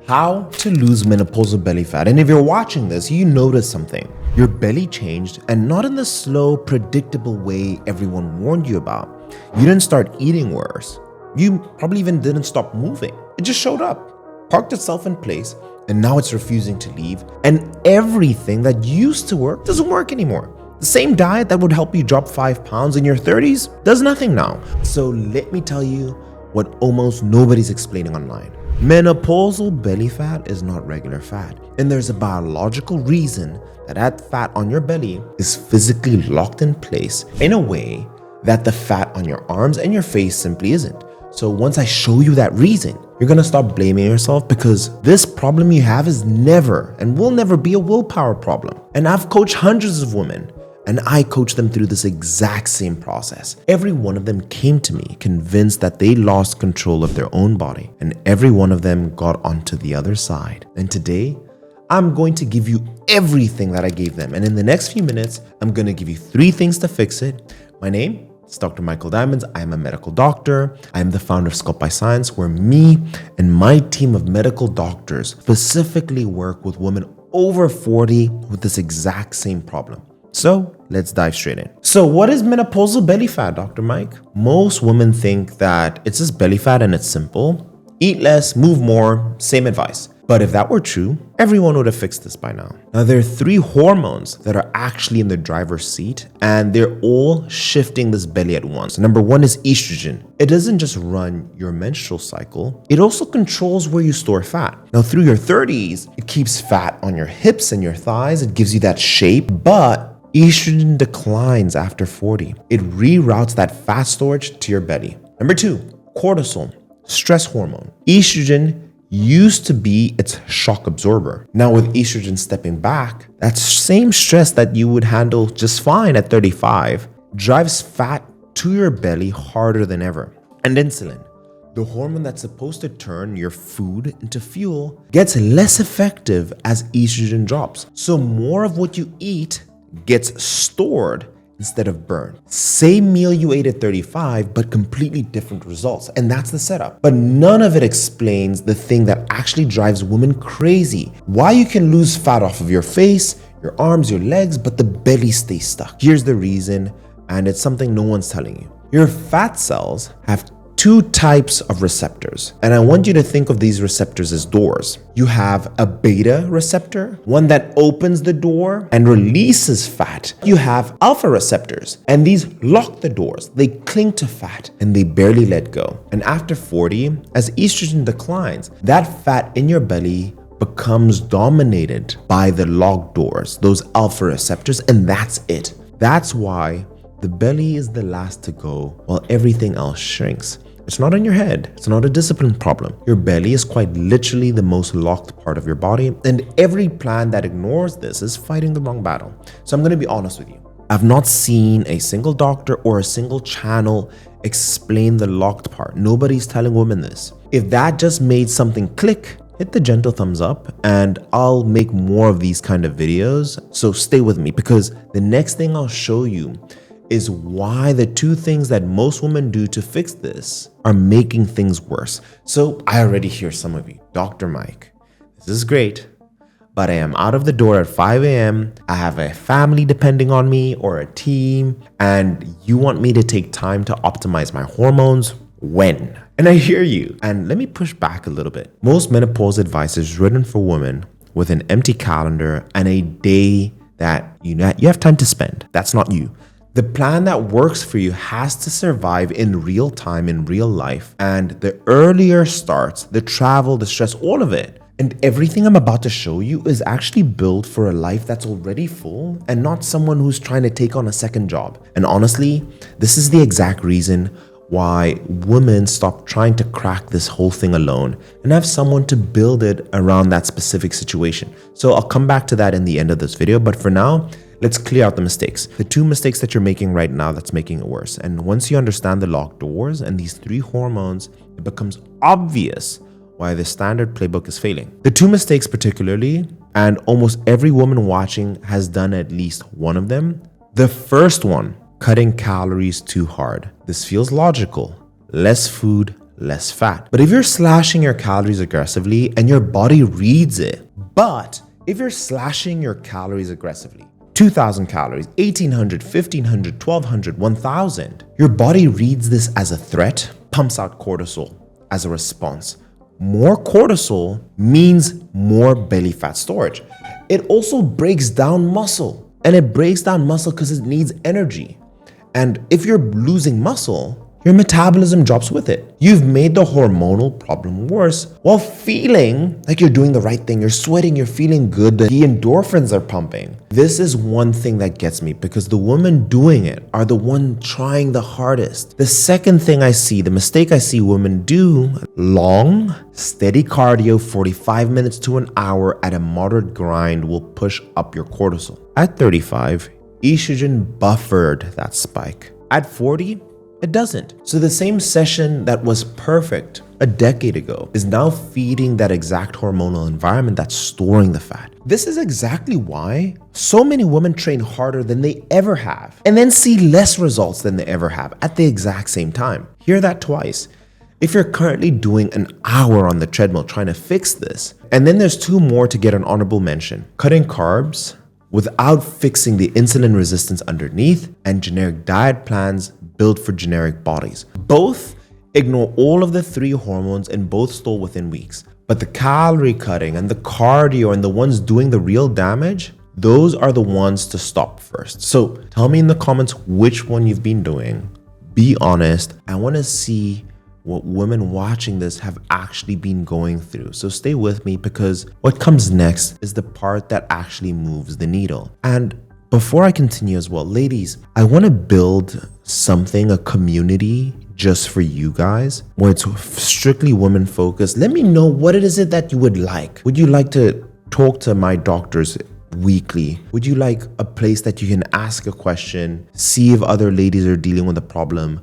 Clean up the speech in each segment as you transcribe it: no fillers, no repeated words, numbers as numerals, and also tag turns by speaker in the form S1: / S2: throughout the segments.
S1: How to lose menopausal belly fat. And if you're watching this, you notice something. Your belly changed, and not in the slow, predictable way everyone warned you about. You didn't start eating worse. You probably even didn't stop moving. It just showed up, parked itself in place, and now it's refusing to leave. And everything that used to work doesn't work anymore. The same diet that would help you drop 5 pounds in your 30s does nothing now. So let me tell you what almost nobody's explaining online. Menopausal belly fat is not regular fat, and there's a biological reason that fat on your belly is physically locked in place in a way that the fat on your arms and your face simply isn't. So once I show you that reason, you're gonna stop blaming yourself, because this problem you have is never and will never be a willpower problem. And I've coached hundreds of women, and I coached them through this exact same process. Every one of them came to me convinced that they lost control of their own body, and every one of them got onto the other side. And today, I'm going to give you everything that I gave them. And in the next few minutes, I'm gonna give you 3 things to fix it. My name is Dr. Michael Diamonds. I'm a medical doctor. I'm the founder of Sculpt by Science, where me and my team of medical doctors specifically work with women over 40 with this exact same problem. So let's dive straight in. So what is menopausal belly fat, Dr. Mike? Most women think that it's just belly fat and it's simple. Eat less, move more, same advice. But if that were true, everyone would have fixed this by now. Now, there are 3 hormones that are actually in the driver's seat, and they're all shifting this belly at once. Number 1 is estrogen. It doesn't just run your menstrual cycle, it also controls where you store fat. Now, through your 30s, it keeps fat on your hips and your thighs. It gives you that shape, but estrogen declines after 40. It reroutes that fat storage to your belly. Number 2, cortisol, stress hormone. Estrogen used to be its shock absorber. Now with estrogen stepping back, that same stress that you would handle just fine at 35 drives fat to your belly harder than ever. And insulin, the hormone that's supposed to turn your food into fuel, gets less effective as estrogen drops. So more of what you eat gets stored instead of burned. Same meal you ate at 35, but completely different results. And that's the setup. But none of it explains the thing that actually drives women crazy. Why you can lose fat off of your face, your arms, your legs, but the belly stays stuck. Here's the reason, and it's something no one's telling you. Your fat cells have 2 types of receptors, and I want you to think of these receptors as doors. You have a beta receptor, one that opens the door and releases fat. You have alpha receptors, and these lock the doors. They cling to fat and they barely let go. And after 40, as estrogen declines, that fat in your belly becomes dominated by the locked doors, those alpha receptors, and that's it. That's why the belly is the last to go while everything else shrinks. It's not in your head. It's not a discipline problem. Your belly is quite literally the most locked part of your body, and every plan that ignores this is fighting the wrong battle. So I'm going to be honest with you. I've not seen a single doctor or a single channel explain the locked part. Nobody's telling women this. If that just made something click, hit the gentle thumbs up, and I'll make more of these kind of videos. So stay with me, because the next thing I'll show you is why the 2 things that most women do to fix this are making things worse. So I already hear some of you, Dr. Mike, this is great, but I am out of the door at 5 a.m. I have a family depending on me or a team, and you want me to take time to optimize my hormones? When? And I hear you. And let me push back a little bit. Most menopause advice is written for women with an empty calendar and a day that you have time to spend. That's not you. The plan that works for you has to survive in real time, in real life. And the earlier starts, the travel, the stress, all of it. And everything I'm about to show you is actually built for a life that's already full and not someone who's trying to take on a second job. And honestly, this is the exact reason why women stop trying to crack this whole thing alone and have someone to build it around that specific situation. So I'll come back to that in the end of this video. But for now, let's clear out the mistakes. The 2 mistakes that you're making right now that's making it worse. And once you understand the locked doors and these 3 hormones, it becomes obvious why the standard playbook is failing. The 2 mistakes particularly, and almost every woman watching has done at least one of them. The first one, cutting calories too hard. This feels logical. Less food, less fat. But if you're slashing your calories aggressively and your body reads it, but if you're slashing your calories aggressively, 2,000 calories, 1,800, 1,500, 1,200, 1,000, your body reads this as a threat, pumps out cortisol as a response. More cortisol means more belly fat storage. It also breaks down muscle, and it breaks down muscle because it needs energy. And if you're losing muscle, your metabolism drops with it. You've made the hormonal problem worse while feeling like you're doing the right thing. You're sweating, you're feeling good, the endorphins are pumping. This is one thing that gets me because the women doing it are the one trying the hardest. The second thing I see, the mistake I see women do, long, steady cardio, 45 minutes to an hour at a moderate grind will push up your cortisol. At 35, estrogen buffered that spike. At 40, it doesn't. So the same session that was perfect a decade ago is now feeding that exact hormonal environment that's storing the fat. This is exactly why so many women train harder than they ever have and then see less results than they ever have at the exact same time. Hear that twice. If you're currently doing an hour on the treadmill trying to fix this, and then there's 2 more to get an honorable mention: cutting carbs without fixing the insulin resistance underneath, and generic diet plans built for generic bodies. Both ignore all of the 3 hormones and both stall within weeks. But the calorie cutting and the cardio and the ones doing the real damage, those are the ones to stop first. So tell me in the comments which one you've been doing. Be honest. I want to see what women watching this have actually been going through. So stay with me because what comes next is the part that actually moves the needle. And before I continue as well, ladies, I want to build something, a community just for you guys where it's strictly women focused. Let me know what it is that you would like. Would you like to talk to my doctors weekly? Would you like a place that you can ask a question, see if other ladies are dealing with a problem,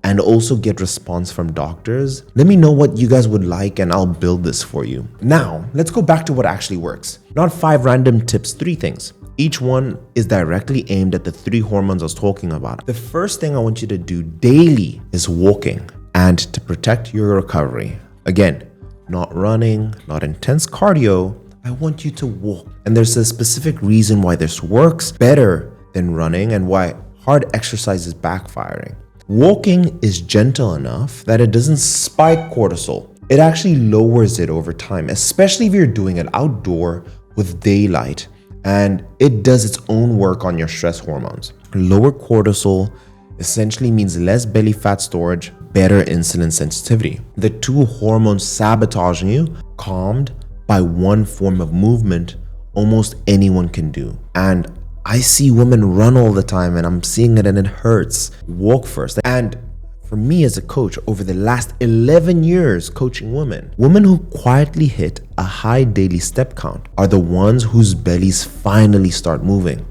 S1: and also get response from doctors? Let me know what you guys would like and I'll build this for you. Now, let's go back to what actually works. Not 5 random tips, 3 things. Each one is directly aimed at the 3 hormones I was talking about. The first thing I want you to do daily is walking, and to protect your recovery. Again, not running, not intense cardio. I want you to walk. And there's a specific reason why this works better than running and why hard exercise is backfiring. Walking is gentle enough that it doesn't spike cortisol. It actually lowers it over time, especially if you're doing it outdoor with daylight. And it does its own work on your stress hormones. Lower cortisol essentially means less belly fat storage, better insulin sensitivity. The 2 hormones sabotaging you, calmed by one form of movement, almost anyone can do. And I see women run all the time and I'm seeing it and it hurts. Walk first. And for me as a coach, over the last 11 years coaching women who quietly hit a high daily step count are the ones whose bellies finally start moving.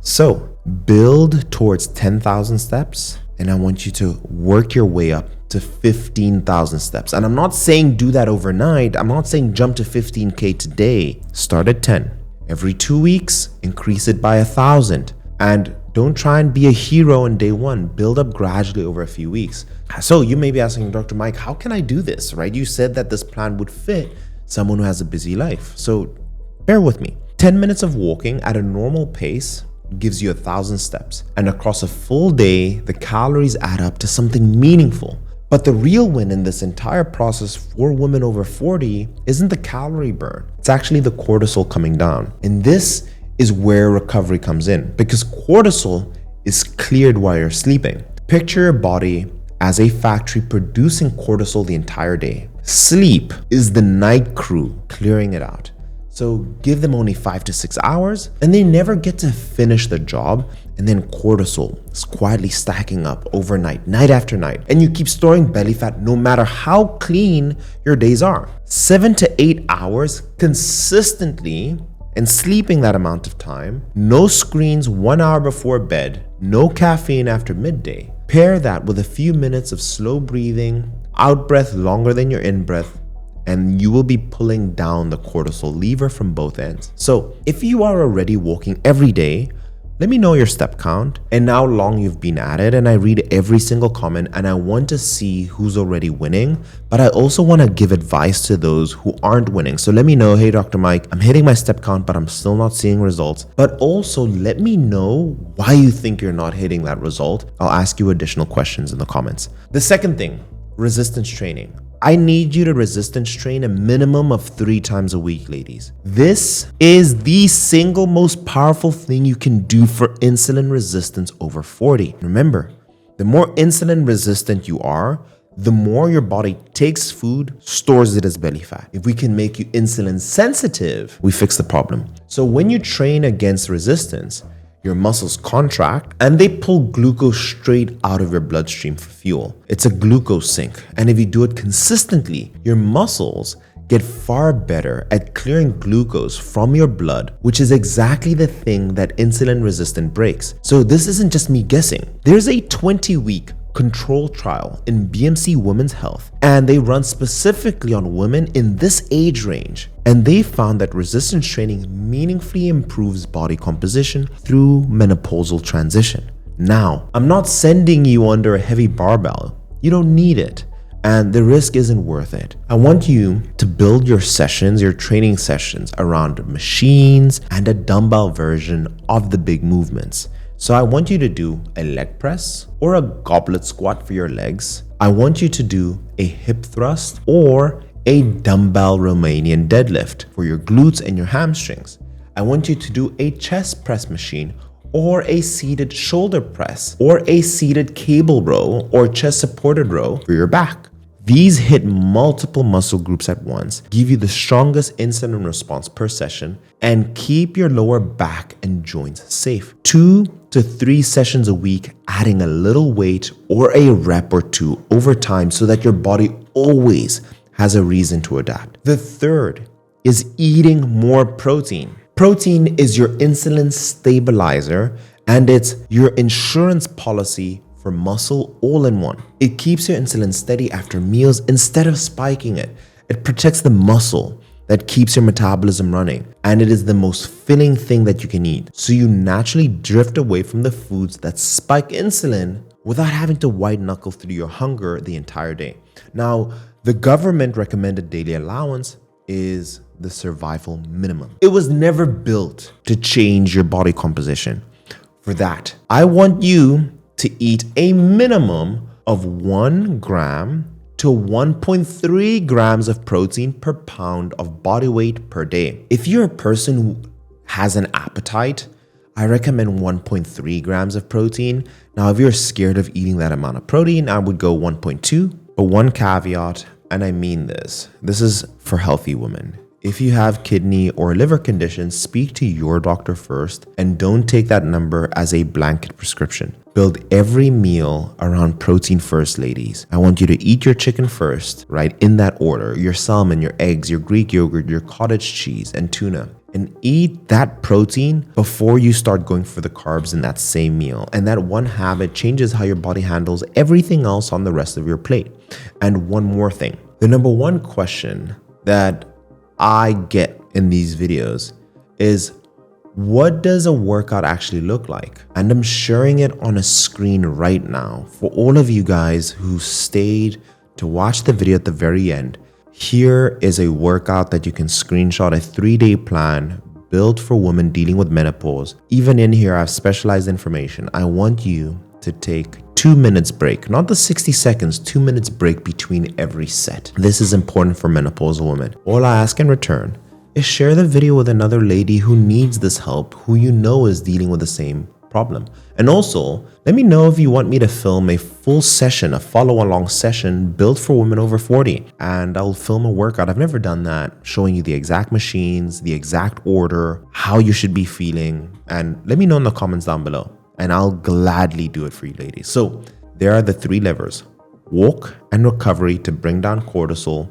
S1: So build towards 10,000 steps and I want you to work your way up to 15,000 steps. And I'm not saying do that overnight. I'm not saying jump to 15K today. Start at 10. Every 2 weeks, increase it by 1,000. And don't try and be a hero on day 1. Build up gradually over a few weeks. So you may be asking, Dr. Mike, how can I do this, right? You said that this plan would fit someone who has a busy life. So bear with me. 10 minutes of walking at a normal pace gives you 1,000 steps. And across a full day, the calories add up to something meaningful. But the real win in this entire process for women over 40 isn't the calorie burn. It's actually the cortisol coming down. And this is where recovery comes in because cortisol is cleared while you're sleeping. Picture your body as a factory producing cortisol the entire day. Sleep is the night crew clearing it out. So give them only 5 to 6 hours and they never get to finish the job. And then cortisol is quietly stacking up overnight, night after night. And you keep storing belly fat no matter how clean your days are. 7 to 8 hours consistently and sleeping that amount of time. No screens 1 hour before bed. No caffeine after midday. Pair that with a few minutes of slow breathing, out breath longer than your in breath, and you will be pulling down the cortisol lever from both ends. So if you are already walking every day, Let me know your step count and how long you've been at it. And I read every single comment and I want to see who's already winning, but I also want to give advice to those who aren't winning. So let me know, hey, Dr. Mike, I'm hitting my step count, but I'm still not seeing results. But also let me know why you think you're not hitting that result. I'll ask you additional questions in the comments. The second thing, resistance training. I need you to resistance train a minimum of 3 times a week, ladies. This is the single most powerful thing you can do for insulin resistance over 40. Remember, the more insulin resistant you are, the more your body takes food, stores it as belly fat. If we can make you insulin sensitive, we fix the problem. So when you train against resistance, your muscles contract and they pull glucose straight out of your bloodstream for fuel. It's a glucose sink. And if you do it consistently, your muscles get far better at clearing glucose from your blood, which is exactly the thing that insulin resistant breaks. So this isn't just me guessing. There's a 20-week control trial in BMC Women's Health, and they run specifically on women in this age range. And they found that resistance training meaningfully improves body composition through menopausal transition. Now, I'm not sending you under a heavy barbell. You don't need it. And the risk isn't worth it. I want you to build your sessions, your training sessions around machines and a dumbbell version of the big movements. So I want you to do a leg press or a goblet squat for your legs. I want you to do a hip thrust or a dumbbell Romanian deadlift for your glutes and your hamstrings. I want you to do a chest press machine or a seated shoulder press or a seated cable row or chest supported row for your back. These hit multiple muscle groups at once, give you the strongest insulin response per session, and keep your lower back and joints safe. 2 to 3 sessions a week, adding a little weight or a rep or 2 over time so that your body always has a reason to adapt. The third is eating more protein. Protein is your insulin stabilizer and it's your insurance policy for muscle all in one. It keeps your insulin steady after meals instead of spiking it. It protects the muscle that keeps your metabolism running, and it is the most filling thing that you can eat. So you naturally drift away from the foods that spike insulin without having to white knuckle through your hunger the entire day. Now, the government recommended daily allowance is the survival minimum. It was never built to change your body composition. For that, I want you to eat a minimum of 1 gram to 1.3 grams of protein per pound of body weight per day. If you're a person who has an appetite, I recommend 1.3 grams of protein. Now, if you're scared of eating that amount of protein, I would go 1.2, but one caveat, and I mean this is for healthy women. If you have kidney or liver conditions, speak to your doctor first and don't take that number as a blanket prescription. Build every meal around protein first, ladies. I want you to eat your chicken first, right? In that order, your salmon, your eggs, your Greek yogurt, your cottage cheese, and tuna. And eat that protein before you start going for the carbs in that same meal. And that one habit changes how your body handles everything else on the rest of your plate. And one more thing. The number one question that I get in these videos is, what does a workout actually look like? And I'm sharing it on a screen right now for all of you guys who stayed to watch the video at the very end. Here is a workout that you can screenshot, a 3-day plan built for women dealing with menopause. Even in here, I have specialized information. I want you to take 2 minutes break, not the 60 seconds, 2 minutes break between every set. This is important for menopausal women. All I ask in return is share the video with another lady who needs this help, who you know is dealing with the same problem. And also, let me know if you want me to film a full session, a follow-along session built for women over 40. And I'll film a workout. I've never done that, showing you the exact machines, the exact order, how you should be feeling. And let me know in the comments down below, and I'll gladly do it for you, ladies. So there are the 3 levers: walk and recovery to bring down cortisol,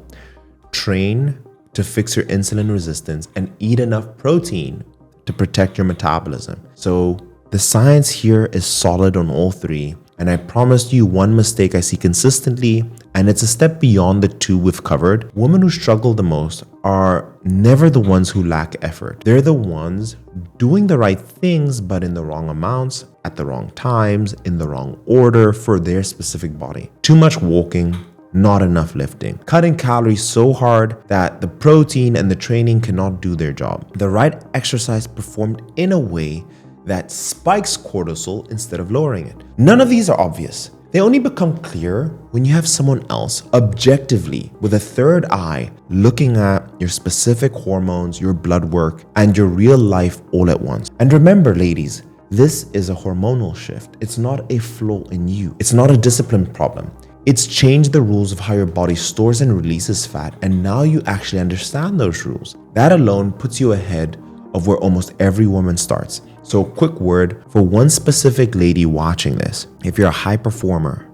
S1: train to fix your insulin resistance, and eat enough protein to protect your metabolism. So the science here is solid on all 3. And I promised you one mistake I see consistently, and it's a step beyond the two we've covered. Women who struggle the most are never the ones who lack effort. They're the ones doing the right things, but in the wrong amounts, at the wrong times, in the wrong order for their specific body. Too much walking, not enough lifting. Cutting calories so hard that the protein and the training cannot do their job. The right exercise performed in a way that spikes cortisol instead of lowering it. None of these are obvious. They only become clear when you have someone else objectively with a third eye looking at your specific hormones, your blood work, and your real life all at once. And remember, ladies, this is a hormonal shift. It's not a flaw in you. It's not a discipline problem. It's changed the rules of how your body stores and releases fat, and now you actually understand those rules. That alone puts you ahead of where almost every woman starts. So a quick word for one specific lady watching this. If you're a high performer,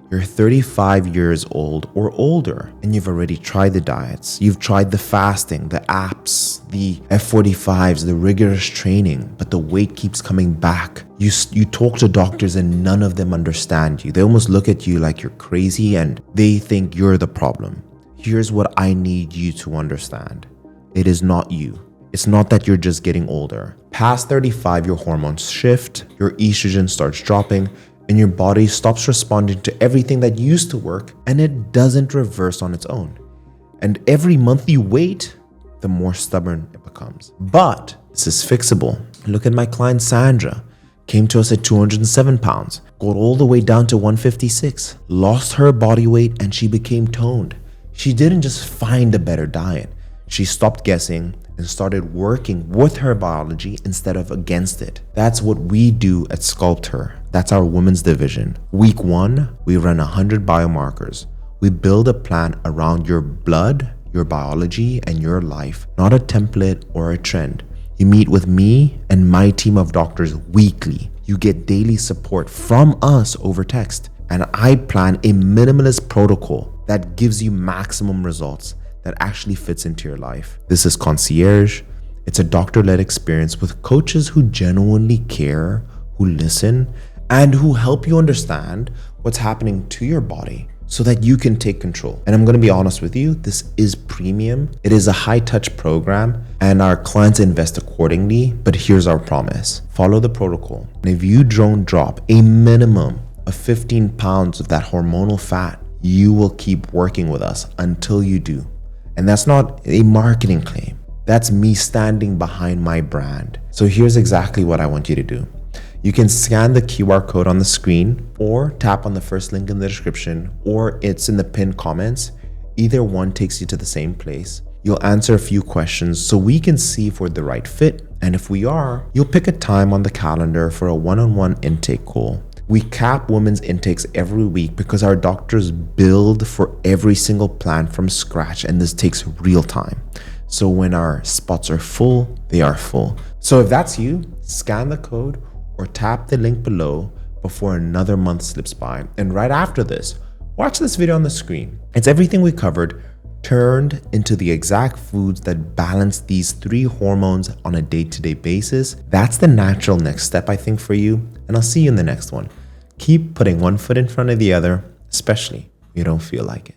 S1: you're 35 years old or older, and you've already tried the diets, you've tried the fasting, the apps, the F45s, the rigorous training, but the weight keeps coming back. You talk to doctors and none of them understand you. They almost look at you like you're crazy and they think you're the problem. Here's what I need you to understand. It is not you. It's not that you're just getting older. Past 35, your hormones shift, your estrogen starts dropping, and your body stops responding to everything that used to work, and it doesn't reverse on its own. And every month you wait, the more stubborn it becomes. But this is fixable. Look at my client Sandra. Came to us at 207 pounds, got all the way down to 156, lost her body weight, and she became toned. She didn't just find a better diet. She stopped guessing and started working with her biology instead of against it. That's what we do at Sculpt Her. That's our women's division. Week 1, we run 100 biomarkers. We build a plan around your blood, your biology, and your life, not a template or a trend. You meet with me and my team of doctors weekly. You get daily support from us over text. And I plan a minimalist protocol that gives you maximum results that actually fits into your life. This is concierge. It's a doctor-led experience with coaches who genuinely care, who listen, and who help you understand what's happening to your body so that you can take control. And I'm going to be honest with you, this is premium. It is a high-touch program and our clients invest accordingly, but here's our promise. Follow the protocol. And if you don't drop a minimum of 15 pounds of that hormonal fat, you will keep working with us until you do. And that's not a marketing claim. That's me standing behind my brand. So here's exactly what I want you to do. You can scan the QR code on the screen or tap on the first link in the description, or it's in the pinned comments. Either one takes you to the same place. You'll answer a few questions so we can see if we're the right fit. And if we are, you'll pick a time on the calendar for a one-on-one intake call. We cap women's intakes every week because our doctors build for every single plan from scratch, and this takes real time. So when our spots are full, they are full. So if that's you, scan the code or tap the link below before another month slips by. And right after this, watch this video on the screen. It's everything we covered turned into the exact foods that balance these 3 hormones on a day-to-day basis. That's the natural next step, I think, for you. And I'll see you in the next one. Keep putting one foot in front of the other, especially when you don't feel like it.